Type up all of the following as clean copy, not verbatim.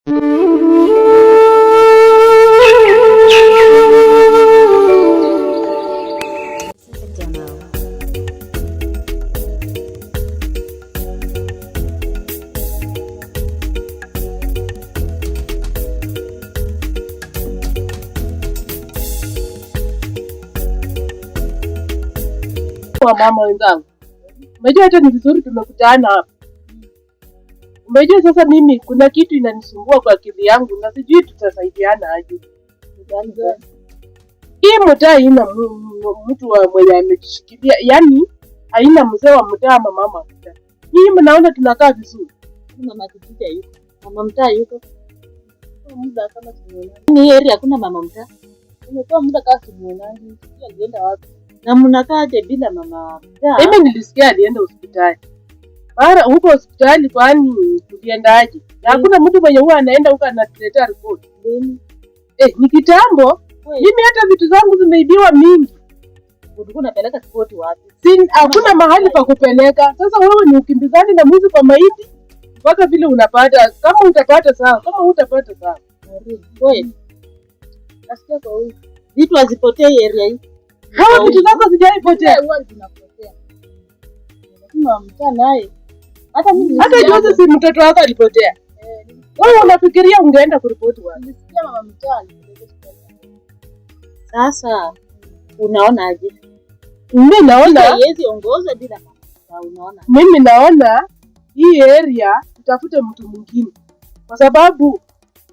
Mama wenzangu, umejua hata ni vizuri tumekutana hapa. Umejua sasa mimi kuna kitu inanisumbua kwa akili yangu na sijui tutasaidiana aje. Hii mtaa haina mtu mwenye amejishikilia, yani haina mzee wa mtaa ama mama wa mtaa. Nyinyi mnaona tunakaa vizuri? Mama kijiji yuko. Mama mtaa yuko. Kwa muda kama tumeona. Ni area hakuna mama mtaa. Umetoa muda kama tumeona. Sio alienda wapi? Na mnakaaje bila mama mtaa? Mimi nilisikia alienda hospitali. Mara huko hospitali kwani tuliendaje? Hakuna mtu mwenye huwa anaenda huko anatuletea report. Ni kitambo. Mimi hata vitu zangu zimeibiwa mingi. Ulikuwa unapeleka report wapi? Hakuna mahali pa kupeleka. Sasa wewe ni ukimbizani na mwizi kwa maiti mpaka vile unapata. Kama utapata sawa, kama hutapata sawa. Wewe. Nasikia kwa huyu. Vitu hazipotei area hii. Kama vitu zako zijaipotea, huwa zinapotea. Mama mtaa naye. Hata juzi si mtoto wako alipotea. Wewe unafikiria ungeenda kuripoti wapi? Nilisikia mama mtaa alipeleka hospitali. Sasa unaona aje? Mimi naona haiwezi ongoza bila mama mtaa, unaona? Mimi naona hii area tutafute mtu mwingine. Kwa sababu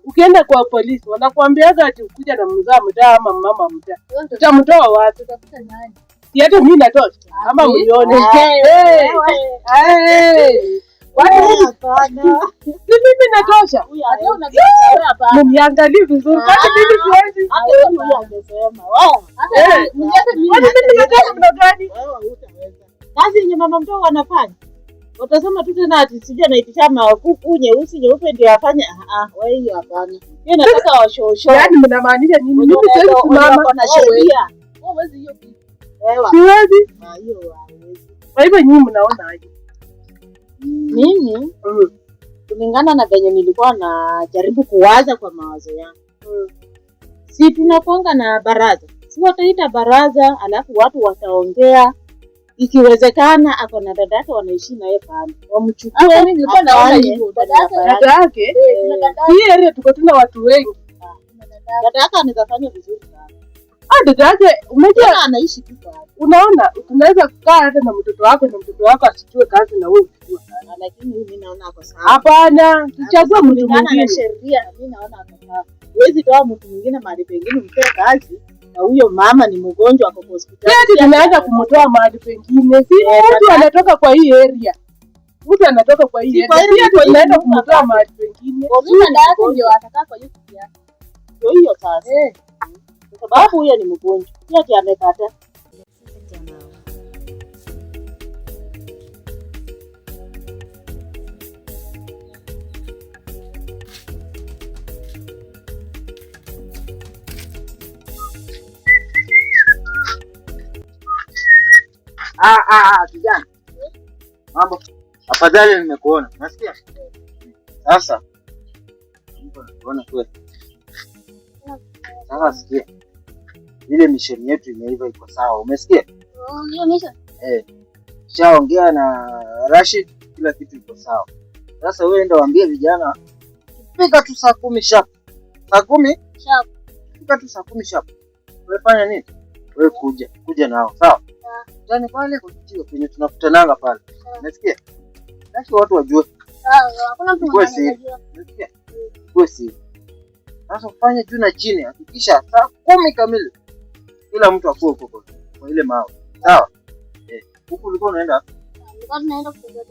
ukienda kwa polisi wanakuambiaga ati ukuja na mzaa mtaa ama mama mtaa. Tutamtoa wapi? Tutafuta nani? Si hata mimi natosha ama ulione. Hapana. Si mimi natosha. Mniangalie vizuri. Kwani mimi siwezi? Hata huyu angesema. Mimi natosha mna gani? Kazi yenye mama mtaa wanafanya. Watasema tu tena ati sija naitisha makuku nyeusi nyeupe ndio afanye. Wewe hiyo hapana. Yeye nataka washosho. Yaani mnamaanisha nini? Mimi siwezi kusimama na sheria. Wewe hiyo kitu. Siwezi. Hiyo haiwezi. Kwa hivyo nyinyi mnaona aje? Mimi kulingana na venye nilikuwa najaribu kuwaza kwa mawazo yangu. Si tunakuanga na baraza. Si wataita baraza alafu watu wataongea. Ikiwezekana ako na dada yake wanaishi naye pale. Wamchukue. Mimi nilikuwa naona hivyo. Dada yake. Hii area tuko tuna watu wengi. Dada yake anaweza fanya vizuri sana. Dada yake umejua anaishi tu pale. Unaona tunaweza kukaa hata na mtoto wako na mtoto wako asichue kazi na wewe uchukue kazi. Lakini mimi naona ako sawa. Hapana, tuchague mtu mwingine. Sheria mimi naona ako sawa. Huwezi toa mtu mwingine mahali pengine mpe kazi na huyo mama ni mgonjwa ako hospitali. Sasa tunaanza kumtoa mahali pengine. Si mtu anatoka kwa hii area. Mtu anatoka kwa hii area. Sisi tunaenda kumtoa mahali pengine. Kwa mimi dada yake ndio atakaa kwa hiyo kitu yake. Ndio hiyo sasa. Kwa sababu huyo ni mgonjwa. Pia amekata. Kijana. Mambo. Afadhali nimekuona. Unasikia? Sasa. Unaona kweli. Sasa sikia. Ile misheni yetu imeiva iko sawa. Umesikia? Hiyo mission. Shaongea na Rashid, kila kitu iko sawa. Sasa wewe ndio waambie vijana fika tu saa 10 sharp. Saa 10 sharp. Fika tu saa 10 sharp. Wewe fanya nini? Wewe kuja nao, sawa? Tani pale kutio kwenye tunakutananga pale. Unasikia? Basi watu wajue. Sawa, hakuna mtu mwenye anajua. Unasikia? Wewe si. Sasa ufanye juu na chini, hakikisha saa 10 kamili. Kila mtu akuwe huko kwa ile mawe. Sawa? Huko ulikuwa unaenda? Nilikuwa naenda kutembea.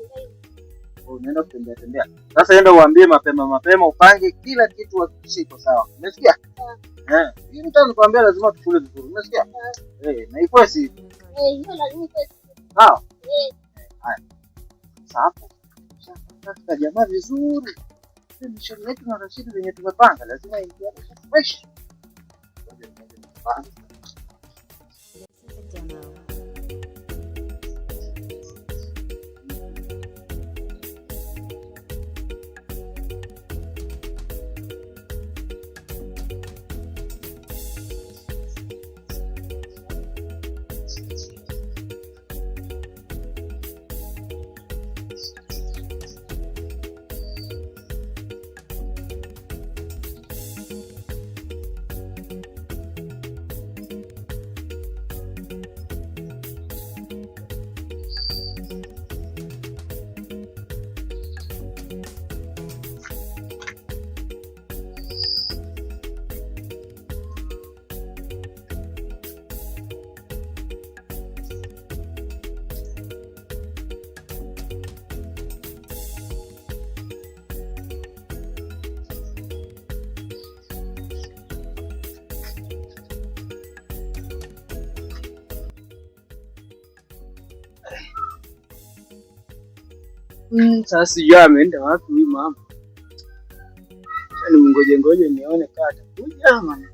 Unaenda kutembea. Sasa enda uambie mapema upange kila kitu hakikisha iko sawa. Umesikia? Hii mtu anakuambia lazima tukule vizuri. Umesikia? Na iko si. Hiyo lazima iko. Sawa? Haya. Sasa sasa jamaa vizuri. Mishoni yetu na Rashid wenye tumepanga lazima ingie fresh. Sasa sijui ameenda wapi huyu mama. Sasa ngoje nione kama atakuja mama.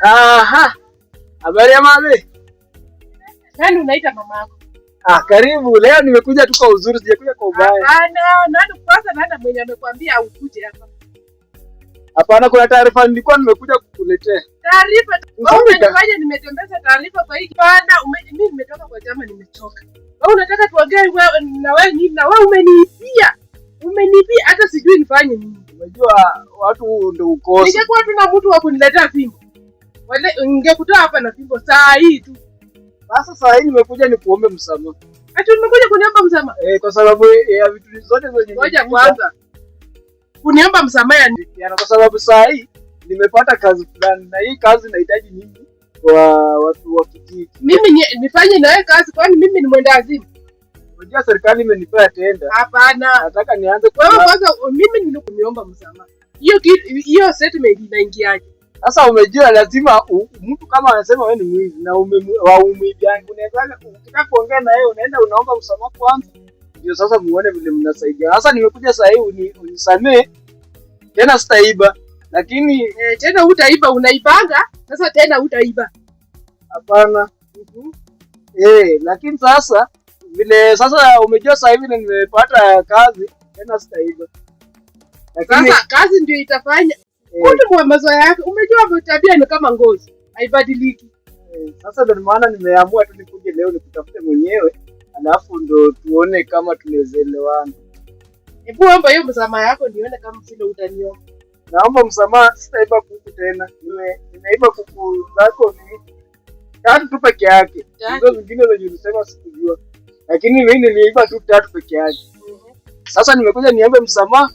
Aha. Habari ya mama? Nani unaita mama yako? Karibu. Leo nimekuja tu kwa uzuri, sijakuja kwa ubaya. Nani kwanza nani mwenye amekwambia ukuje hapa? Hapana, kuna taarifa nilikuwa nimekuja kukuletea. Taarifa? Wewe nimetembeza taarifa kwa hiki. Bana, mimi nimetoka kwa chama nimechoka. Wewe unataka tuongee na wewe nini? Na wewe umeniibia. Umeniibia hata sijui nifanye nini. Unajua watu ndio ukosa. Ningekuwa tuna mtu wa kuniletea fimbo. Wale ningekutoa hapa na fimbo saa hii tu. Sasa saa hii nimekuja nikuombe msamaha. Ati umekuja kuniomba msamaha? Kwa sababu ya vitu zote zenye. Ngoja kwanza. Kuniomba msamaha ni kwa sababu saa hii nimepata kazi fulani na hii kazi inahitaji mimi kwa watu wa kijiji. Mimi nifanye na wewe kazi kwani mimi ni mwenda azimu? Unajua serikali imenipea tenda. Hapana. Nataka nianze kwa wewe kwanza mimi nilikuomba msamaha. Hiyo statement inaingiaje? Sasa umejua lazima mtu kama anasema wewe ni mwizi na umeibiana, unaweza ukitaka kuongea na yeye unaenda unaomba msamaha kwanza. Ndio sasa muone vile mnasaidia. Sasa nimekuja saa hii unisamee. Tena sitaiba. Lakini tena utaiba unaibanga. Sasa tena hutaiba. Hapana. Lakini sasa vile sasa umejua saa hivi nimepata kazi tena sitaiba. Lakini sasa kazi ndio itafanya. Kwa mazoea yake umejua tabia ni kama ngozi. Haibadiliki. Sasa ndio maana nimeamua tu nikuje leo nikutafute mwenyewe. Alafu ndo tuone kama tunaelewana. Hebu omba hiyo msamaha yako nione kama vile utaniomba. Naomba msamaha, sitaiba kuku tena. Nimeiba kuku zako ni tatu tu peke yake. Hizo zingine zenye ulisema sikujua. Lakini mimi niliiba tu tatu peke yake. Sasa nimekuja niombe msamaha,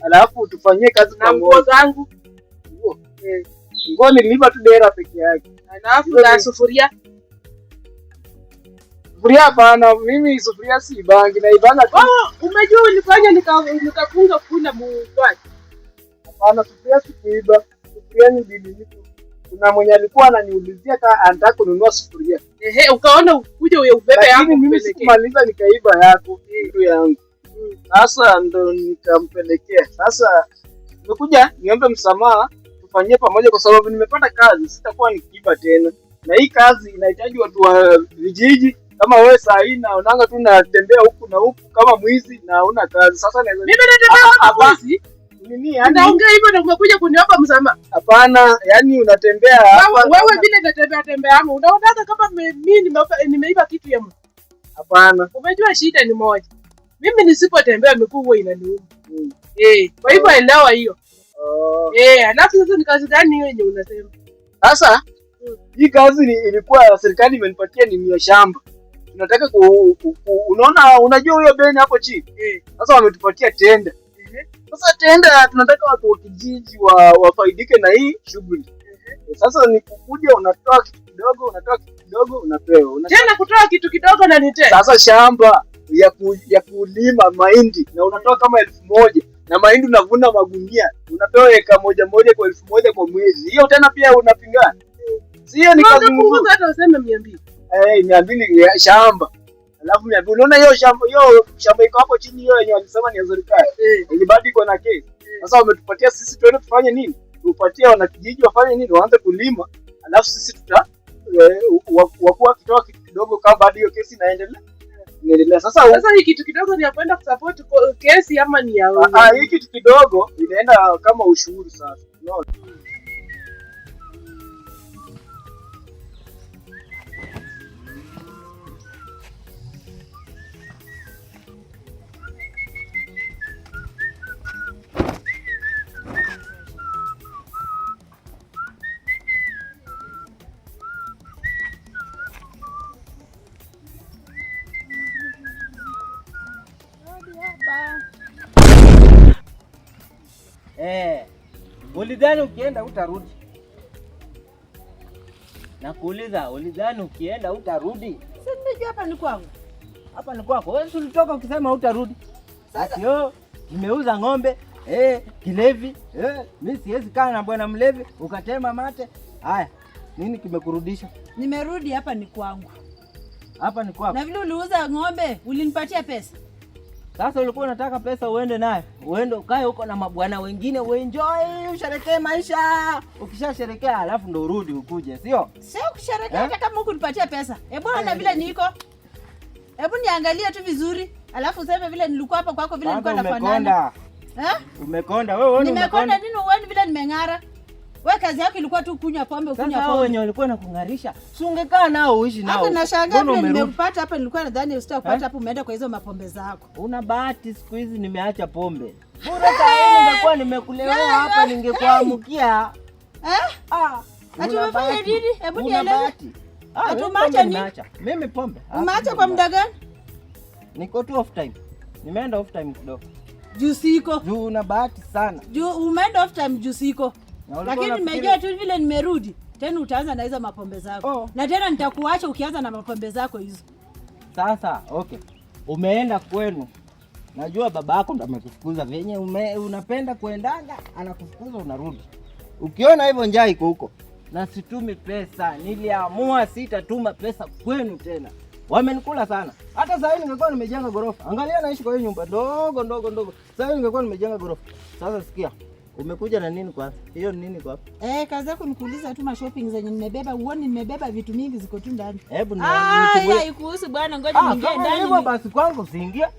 alafu tufanyie kazi pamoja. Na nguo zangu? Nguo niliiba tu dera peke yake. Alafu na sufuria? Sufuria hapana, mimi sufuria si bangi na ibanga tu. Umejua ulifanya nikafunga kula mugani. Hapana, sufuria sikuiba. Sufuria ni bibi. Kuna mwenye alikuwa ananiulizia kama anataka kununua sufuria. Ukaona ukuje ubebe yangu. Mimi sikumaliza nikaiba yako, ndio yangu. Sasa ndo nikampelekea. Sasa nimekuja niombe msamaha, tufanyie pamoja kwa sababu nimepata kazi, sitakuwa nikiiba tena. Na hii kazi inahitaji watu wa vijiji. Kama wewe saa hii naonanga tu natembea huku na huku kama mwizi na huna kazi. Sasa naweza mimi natembea kama mwizi? Nini yani? Naongea hivyo na umekuja kuniomba msamaha? Hapana, yani unatembea hapa. Wewe vile natembea yangu. Unaona kama mimi nimeiba kitu ya mtu? Hapana. Umejua shida ni moja. Mimi nisipotembea miguu huwa inaniuma. Kwa hivyo elewa hiyo. Alafu sasa ni kazi gani hiyo yenye unasema? Sasa hii kazi ilikuwa serikali imenipatia ni ya shamba. Tunataka unaona unajua huyo beni hapo chini? Sasa wametupatia tenda. Sasa tenda tunataka watu wa kijiji wafaidike na hii shughuli. Sasa ni kukuja unatoa kitu kidogo unapewa. Tena kutoa kitu kidogo na nitenda. Sasa shamba ya kulima mahindi na unatoa kama 1000 na mahindi unavuna magunia. Unapewa eka moja kwa 1000 kwa mwezi. Hiyo tena pia unapingana. Sio ni kazi ngumu. Hata useme 200. 200 ya shamba. Alafu 200 unaona hiyo shamba iko hapo chini hiyo yenye walisema ni ya serikali. Ile bado iko na kesi. Sasa wametupatia sisi tuende tufanye nini? Tupatie wanakijiji wafanye nini? Waanze kulima. Alafu sisi wakuwa kitoa kitu kidogo kama bado hiyo kesi inaendelea. Sasa hii kitu kidogo ni ya kwenda kusupport kesi ama ni ya hii kitu kidogo inaenda kama ushuru sasa. Unaona? Ulidhani ukienda utarudi? Nakuuliza, ulidhani ukienda utarudi? unajua hapa ni kwangu. Hapa ni kwako. Wewe ulitoka ukisema hutarudi. Sasa nimeuza ng'ombe, kilevi, mimi siwezi kaa na bwana mlevi, ukatema mate. Haya, nini kimekurudisha? Nimerudi, hapa ni kwangu. Hapa ni kwako. Na vile uliuza ng'ombe, ulinipatia pesa. Sasa ulikuwa unataka pesa uende naye. Uende ukae huko na mabwana wengine, uenjoy, usherekee maisha. Ukishasherekea alafu ndo urudi ukuje, sio? Sio kusherekea hata kama ukunipatia pesa. Hebu na vile niko. Hebu niangalie tu vizuri. Alafu useme vile nilikuwa hapa kwako vile nilikuwa nafanana. Umekonda. Wewe uone nimekonda nini uone vile nimeng'ara? Wewe kazi yako ilikuwa tu kunywa pombe, kunywa pombe. Sasa wenyewe walikuwa nakung'arisha. Si ungekaa nao uishi nao. Hata nashangaa vile nimekupata hapa, nilikuwa nadhani usitakupata hapa umeenda kwa hizo mapombe zako. Una bahati siku hizi nimeacha pombe. Bora kama ningekuwa nimekulewea hapa ningekuamukia. Ati umefanya nini? Hebu nieleze. Atumacha nini? Mimi pombe. Umeacha kwa muda gani? Niko tu off time. Nimeenda off time kidogo. Jusiko. Juu una bahati sana. Umeenda off time jusiko. Lakini nimejua tu vile nimerudi. Tena utaanza na hizo mapombe zako. Na tena nitakuacha ukianza na mapombe zako hizo. Sasa, okay. Umeenda kwenu. Najua baba yako ndo amekufukuza venye unapenda kuendanga, anakufukuza unarudi. Ukiona hivyo njaa iko huko. Na situmi pesa. Niliamua sitatuma pesa kwenu tena. Wamenikula sana. Hata sasa hivi ningekuwa nimejenga gorofa. Angalia naishi kwa hiyo nyumba ndogo. Sasa hivi ningekuwa nimejenga gorofa. Sasa sikia. Umekuja na nini kwanza? Hiyo ni nini kwa hapo? Kazi yako nikuuliza tu ma shopping zenye nimebeba. Uone nimebeba vitu mingi ziko tu ndani. Hebu haikuhusu bwana, ngoja niingie ndani. Hivyo basi kwangu siingia.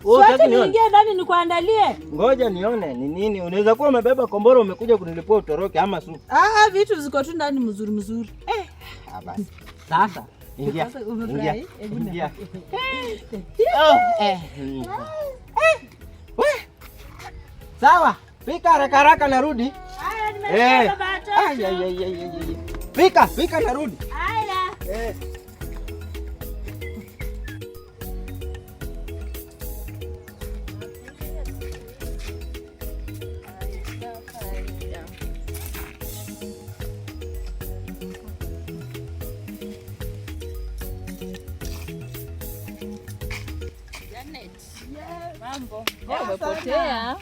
Wote niingie ndani nikuandalie. Ngoja nione ni nini. Unaweza kuwa umebeba kombora umekuja kunilipua utoroke ama su. Vitu ziko tu ndani mzuri. Basi. Sasa ingia. Ingia. Sawa. Pika haraka narudi. Haya, nimesema Pika narudi. Haya. Mambo. Umepotea.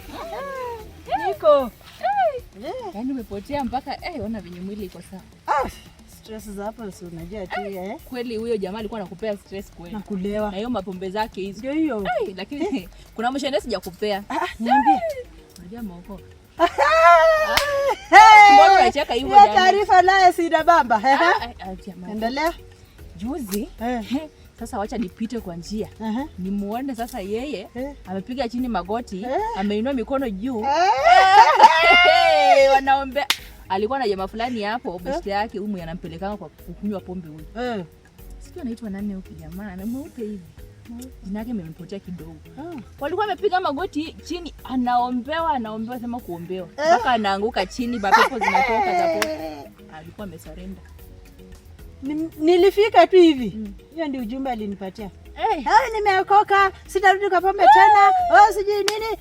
Niko. Yaani umepotea mpaka ona venye mwili iko sawa. Stress za hapa si unajua tu Kweli huyo jamaa alikuwa anakupea stress kweli. Na kulewa. Na hiyo mapombe zake hizo. Ndio hiyo. Lakini kuna mshende sijakupea. Niambie. Unajua maoko. Mbona unacheka hivyo jamani? Taarifa naye sina bamba. Endelea. Juzi. Sasa wacha nipite kwa njia. Nimuone sasa yeye amepiga chini magoti, ameinua mikono juu. Wanaombea. Alikuwa na jamaa fulani hapo, besti yake huyu anampelekanga kwa kukunywa pombe huyu. Sio anaitwa nani huyu jamaa? Na mweupe hivi. Jina lake imempotea kidogo. Walikuwa wamepiga magoti chini, anaombewa sema kuombewa. Mpaka anaanguka chini, mapepo zinatoka za pote. Alikuwa amesurrender. Nilifika tu hivi. Hiyo ndio ujumbe alinipatia. Nimeokoka, sitarudi kwa pombe tena. Sijui nini.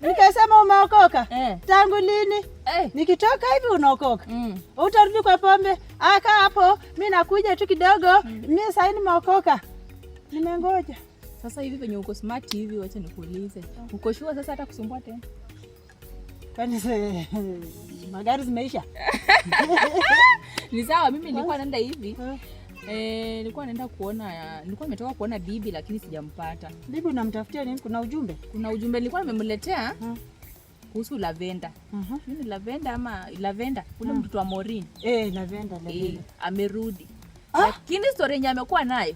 Nikasema umeokoka? Tangu lini? Nikitoka hivi unaokoka. Utarudi kwa pombe? Aka hapo, mimi nakuja tu kidogo. Mimi sasa nimeokoka. Nimengoja. Sasa hivi venye uko smart hivi, wacha nikuulize. Uko sure sasa hata kusumbua tena? Kwani magari zimeisha? Ni sawa, mimi nilikuwa naenda hivi. Nilikuwa nimetoka kuona bibi lakini sijampata. Bibi unamtafutia nini? Kuna ujumbe? Kuna ujumbe nilikuwa nimemletea kuhusu Lavenda. Nini Lavenda ama Lavenda? Ule mtoto wa Maureen. Lavenda. Amerudi. Lakini story yenye amekuwa nayo.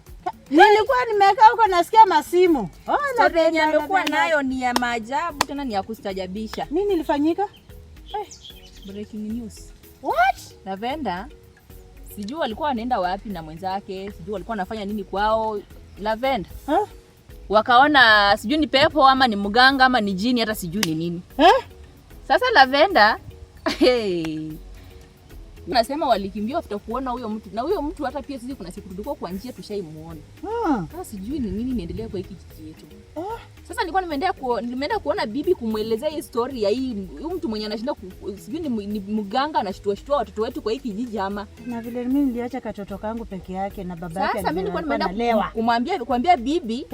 Nilikuwa nimekaa huko nasikia masimu. Story yenye amekuwa nayo ni ya maajabu tena ni ya kustajabisha. Nini ilifanyika? Breaking news. What? Lavenda sijui walikuwa wanaenda wapi na mwenzake, sijui walikuwa wanafanya nini kwao. Lavenda. Wakaona sijui ni pepo ama ni mganga ama ni jini hata sijui ni nini. Sasa Lavenda nasema walikimbia after kuona huyo mtu. Na huyo mtu hata pia sisi kuna siku tulikuwa kwa njia tushaimuona. Sasa sijui ni nini inaendelea kwa hiki kijiji yetu. Sasa nilikuwa nimeenda kuona bibi kumwelezea hii story ya hii mtu mwenye anashinda sijui ni mganga anashtua watoto wetu kwa hii kijiji ama. Na vile mimi niliacha katoto kangu peke yake na baba yake. Sasa mimi nilikuwa nimeenda kumwambia bibi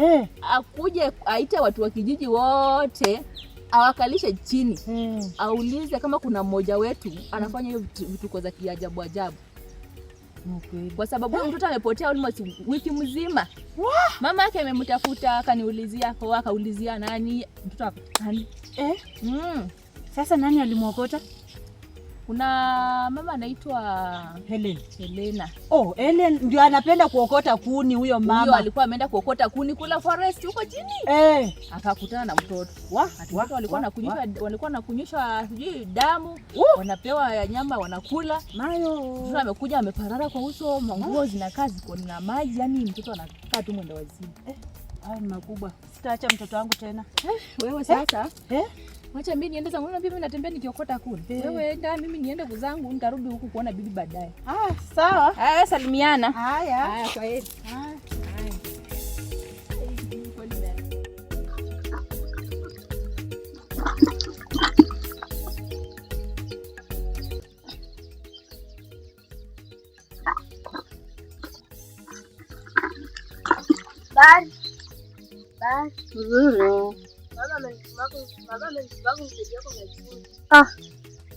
akuje aite watu wa kijiji wote awakalishe chini. Aulize kama kuna mmoja wetu anafanya hiyo vituko za kiajabu ajabu. Okay. Kwa sababu mtoto amepotea almost wiki mzima. Mama yake amemtafuta akaulizia nani mtoto akapatikana. Sasa nani alimwokota? Kuna mama anaitwa Helena. Oh, Helen ndio anapenda kuokota kuni huyo mama. Huyo alikuwa ameenda kuokota kuni kula forest huko chini. Akakutana na mtoto. Watoto walikuwa nakunyeshwa sijui damu, wanapewa nyama wanakula. Mtoto amekuja ameparara kwa uso, nguo zinakaa ziko na maji, yani mtoto anakaa tu mwendo wazimu. Haya makubwa. Sitaacha mtoto wangu tena. Wewe sasa? Wacha mimi niende zangu na bibi natembea nikiokota kuni. Wewe enda mimi niende kuzangu nitarudi huku kuona bibi baadaye. Sawa. Salimiana. Haya kwa heri.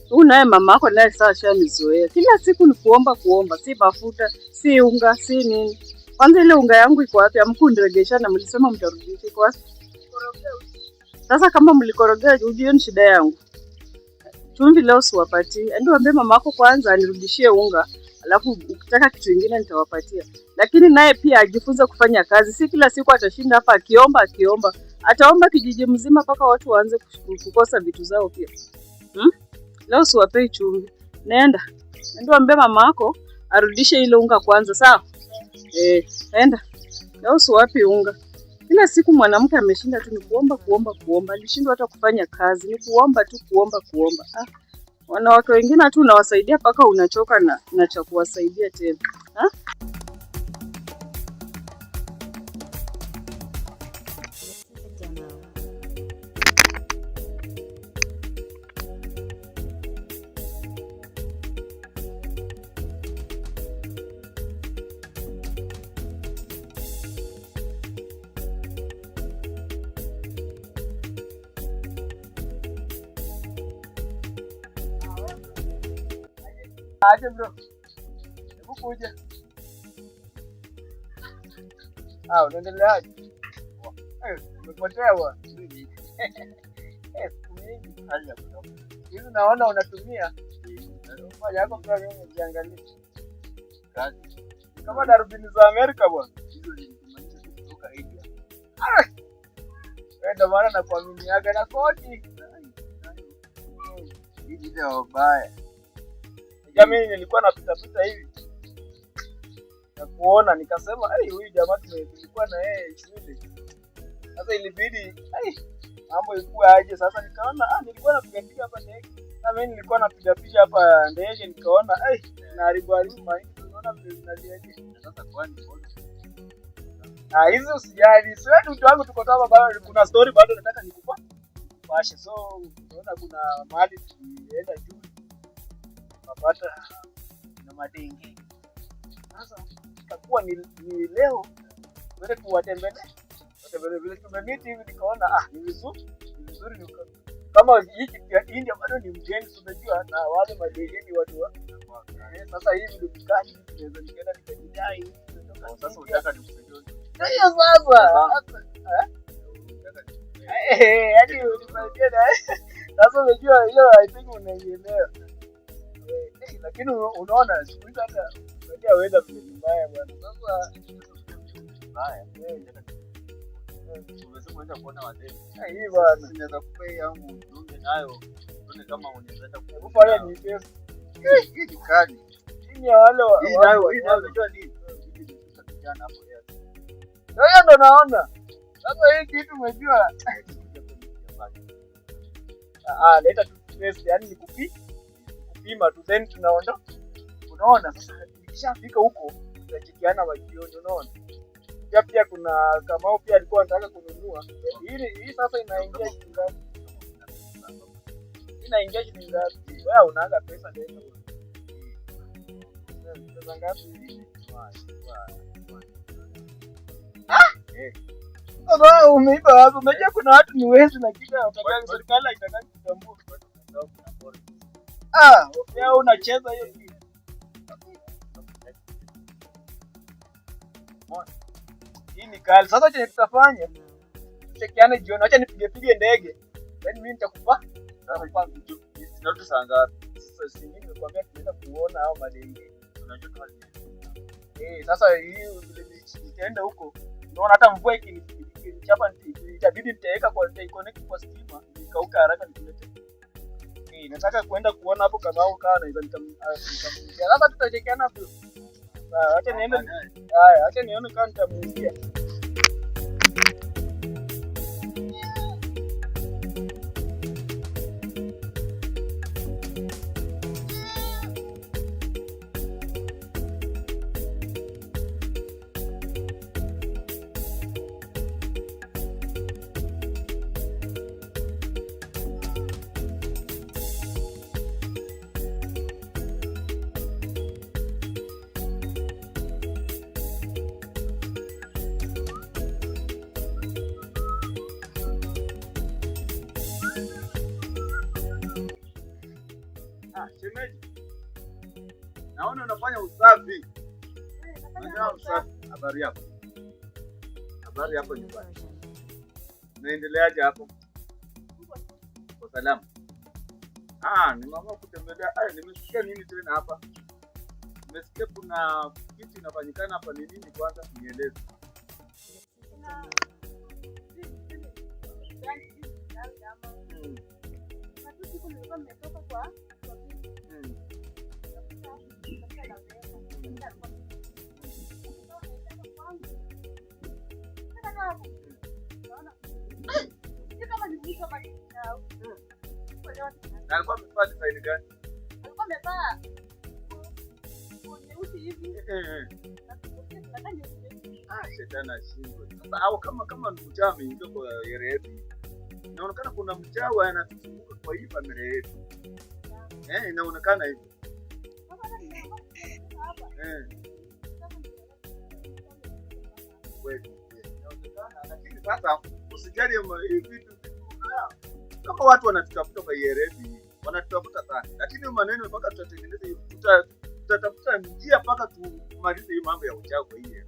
Huyu naye mama yako naye sasa shanizoea. Kila siku ni kuomba, si mafuta, si unga, si nini. Kwanza ile unga yangu iko wapi? Hamkuniregesha na mlisema mtarudisha iko wapi? Sasa kama mlikorogea ujue ni shida yangu. Chumvi leo siwapatii. Ndio ambie mama yako kwanza anirudishie unga, alafu ukitaka kitu kingine nitawapatia. Lakini naye pia ajifunze kufanya kazi. Si kila siku atashinda hapa akiomba. Ataomba kijiji mzima mpaka watu waanze kukosa vitu zao pia. Leo siwapei chumvi. Nenda ambie mama yako arudishe ile unga kwanza, sawa? Nenda. Leo siwapi unga. Kila siku mwanamke ameshinda tu ni kuomba. Alishindwa hata kufanya kazi. Ni kuomba. Wanawake wengine tu unawasaidia mpaka unachoka na cha kuwasaidia tena. Aje bro. Hebu kuja. Unaendeleaje? Umepotea bwana. Haya bro. Hivi naona unatumia moja yako kwa mimi niangalie. Kazi. Kama darubini za Amerika bwana. Hizo zilitumaanisha kutoka India. Wewe ndo maana nakuaminiaga na koti. Hivi ndio baya. Mimi nilikuwa napita hivi na kuona nikasema huyu jamaa tulikuwa na yeye shule. Sasa ilibidi mambo ikuwe aje. Sasa nikaona nilikuwa napiga hapa ndege. Na mimi nilikuwa napiga hapa ndege nikaona na haribu mahindi. Unaona vile zinaliaje. Sasa kwani hizo usijali. Sio mtu wangu tuko hapa bado kuna story bado nataka nikupa. Pashe. So unaona kuna mahali tulienda juu napata na madenge. Sasa itakuwa ni leo wewe tuwatembelee vile tumemiti hivi nikaona ni vizuri kama hiki ya India bado ni mgeni unajua na wale madenge watu wa sasa hivi ndio kikani tunaweza nikaenda nikajidai. Sasa unataka nikusaidie hiyo sasa hadi unisaidie sasa unajua hiyo I think unaielewa. Lakini unaona siku hizi hata unajua weather vile mbaya bwana. Sasa mbaya. Umesema unaenda kuona wazee. Hii bwana ninaweza kupea yangu ndio nayo. Tuone kama unaweza kufanya ni pesa. Hii ni kali. Hii ya wale hii nayo unajua nini? Kijana hapo yeye. Ndio naona. Sasa hii kitu umejua. Leta tu test yani ni kupima tu then tunaondoka. Unaona sasa nikishafika huko tutajikiana wajioni unaona. pia kuna Kamau pia alikuwa anataka kununua. Hii sasa inaingia shilingi ngapi? Inaingia shilingi ngapi? Wewe unaanga pesa ndio. Pesa ngapi? Sasa umeiba wapi? Unajua kuna watu ni wezi na kila wakati serikali haitaki kutambua. Wewe unacheza hiyo kitu. Hii ni kali. Sasa chenye tutafanya, chekiane jioni, acha nipige ndege. Yaani mimi nitakupa. Sasa kitu sinote saa ngapi? Sasa si mimi nimekwambia tunaenda kuona hao madenge. Unajua kama sasa hii nitaenda huko. Unaona hata mvua ikinichapa itabidi nitaweka kwa connect kwa stima ikauka haraka nikulete. Nataka kuenda kuona hapo kama au kana naweza nitamwingia. Sasa tutachekiana hapo. Acha niende. Haya, acha nione kama nitamwingia. Shemeji. Naona unafanya usafi. Unafanya usafi. Habari yako? Habari yako nyumbani. Unaendeleaje hapo? Uko salama? Ni mama kutembelea. Nimesikia nini tena hapa? Nimesikia kuna kitu inafanyikana hapa, ni nini kwanza? Nieleze. Alikuwa amevaa design gani? Alikuwa amevaa nyeusi hivi. Shetani ashindwe. Sasa au kama mchawi ameingia kwa yere yetu. Inaonekana kuna mchawi anatuzunguka kwa hii familia yetu. Inaonekana hivyo. Kweli. Inaonekana, lakini sasa usijali hii vitu. Kama watu wanatutafuta kwa yerevi, wanatutafuta sana. Lakini maneno mpaka tutatengeneza hiyo, tutatafuta njia mpaka tumalize hii mambo ya uchawi kwa hii.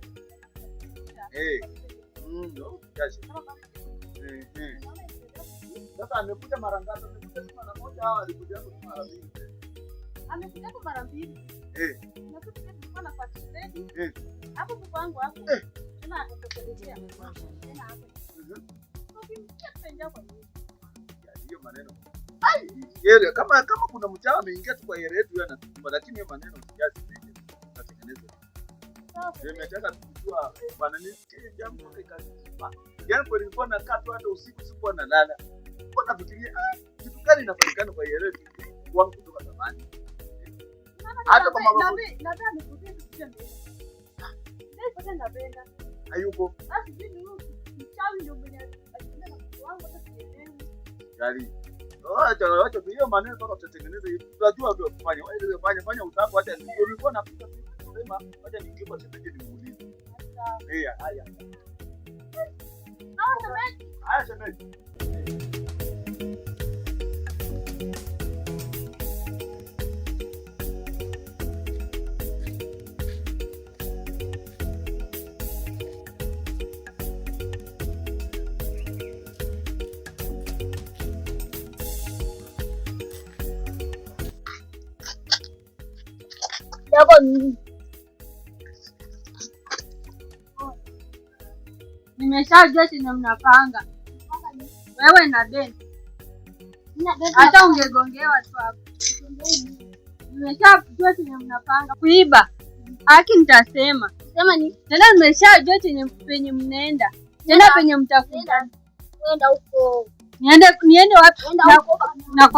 Sasa amekuja mara ngapi? Amekuja mara moja au alikuja mara mbili? Amekuja mara mbili. Na sisi tulikuwa na party hapo kwangu hapo. Tena akatupelekea. Tena hapo. Hiyo maneno. Yeye kama kuna mchawi ameingia tu kwa yere yetu yana, lakini hiyo maneno sijazi mengi. Tunatengeneza. Nimetaka kujua bwana nini jambo likazima. Yaani kwa nilikuwa nakaa tu hata usiku sikuwa nalala. Kwa nafikiria kitu gani inafanyikana kwa yere yetu wangu kutoka zamani. Hata kama labda amekuja kusikia mbele. Ndio napenda. Hayuko. Basi mimi mchawi ndio mwenye alikuwa na mtu wangu hata sielewi. Gari. Acha hiyo maneno mpaka tutatengeneza hivi. Tunajua tu kufanya. Wewe fanya usafi, acha nilikuwa napika sema acha niingie kwa shemeji nimuulize. Haya. Shemeji. Nimeshajua chenye mnapanga wewe na Ben. Hata ungegongewa tu hapo. Nimeshajua chenye mnapanga kuiba. Haki nitasema. Sema ni tena nimeshajua chenye penye mnaenda. Tena penye mtakwenda. Kwenda huko. Niende wapi? Na